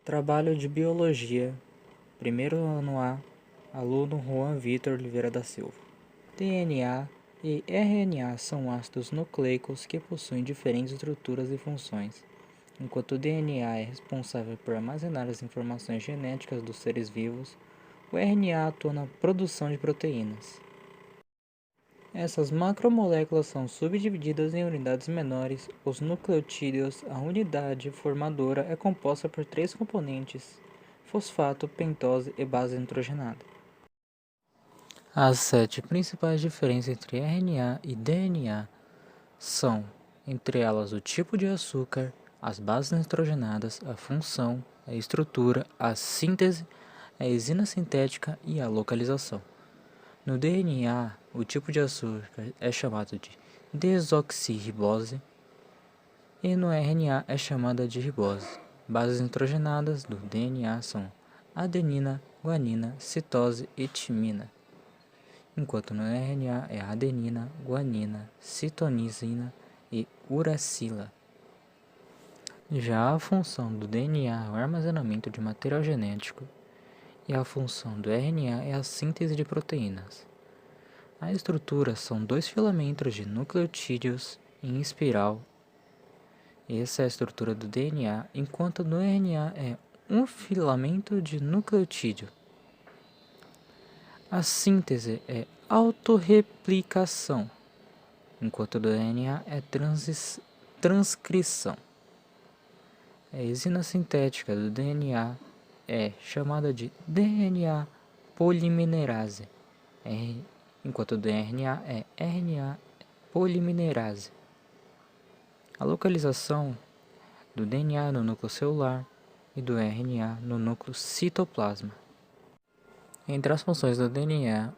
Trabalho de Biologia, primeiro ano A, aluno Juan Vitor Oliveira da Silva. DNA e RNA são ácidos nucleicos que possuem diferentes estruturas e funções. Enquanto o DNA é responsável por armazenar as informações genéticas dos seres vivos, o RNA atua na produção de proteínas. Essas macromoléculas são subdivididas em unidades menores. Os nucleotídeos, a unidade formadora, é composta por 3 componentes: fosfato, pentose e base nitrogenada. As 7 principais diferenças entre RNA e DNA são, entre elas, o tipo de açúcar, as bases nitrogenadas, a função, a estrutura, a síntese, a enzima sintética e a localização. No DNA, o tipo de açúcar é chamado de desoxirribose e no RNA é chamada de ribose. Bases nitrogenadas do DNA são adenina, guanina, citose e timina, enquanto no RNA é adenina, guanina, citonisina e uracila. Já a função do DNA é o armazenamento de material genético e a função do RNA é a síntese de proteínas. A estrutura são 2 filamentos de nucleotídeos em espiral. Essa é a estrutura do DNA, enquanto no RNA é um filamento de nucleotídeo. A síntese é autorreplicação, enquanto do RNA é transcrição. A enzima sintética do DNA é chamada de DNA polimerase, enquanto o do RNA é RNA polimerase. A localização do DNA no núcleo celular e do RNA no núcleo citoplasma. Entre as funções do DNA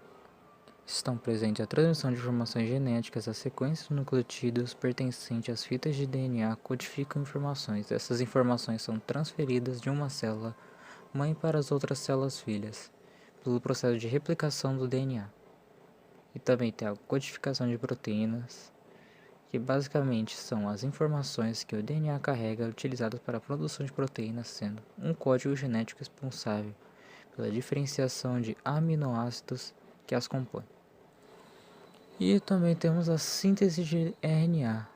estão presentes a transmissão de informações genéticas. As sequências de nucleotídeos pertencentes às fitas de DNA codificam informações. Essas informações são transferidas de uma célula mãe para as outras células filhas pelo processo de replicação do DNA. E também tem a codificação de proteínas, que basicamente são as informações que o DNA carrega utilizadas para a produção de proteínas, sendo um código genético responsável pela diferenciação de aminoácidos que as compõem. E também temos a síntese de RNA,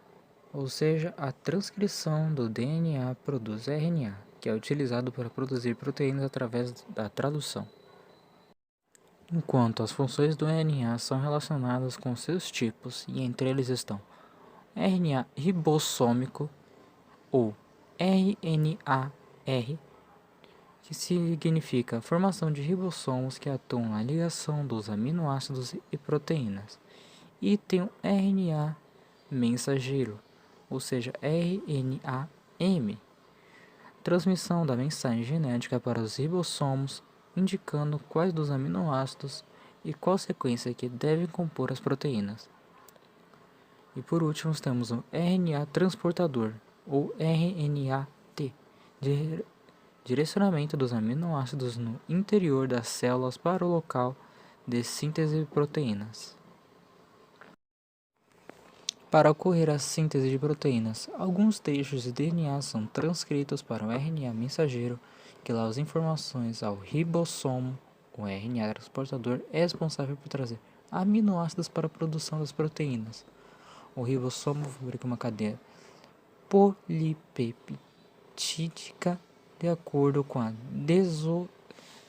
ou seja, a transcrição do DNA produz RNA, que é utilizado para produzir proteínas através da tradução. Enquanto as funções do RNA são relacionadas com seus tipos, e entre eles estão RNA ribossômico, ou RNAR, que significa formação de ribossomos que atuam na ligação dos aminoácidos e proteínas, e tem o RNA mensageiro, ou seja, RNAM, transmissão da mensagem genética para os ribossomos, indicando quais dos aminoácidos e qual sequência que devem compor as proteínas. E por último temos o RNA transportador, ou RNAT, direcionamento dos aminoácidos no interior das células para o local de síntese de proteínas. Para ocorrer a síntese de proteínas, alguns trechos de DNA são transcritos para o RNA mensageiro, que leva as informações ao ribossomo. O RNA transportador é responsável por trazer aminoácidos para a produção das proteínas. O ribossomo fabrica uma cadeia polipeptídica de acordo com a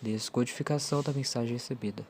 descodificação da mensagem recebida.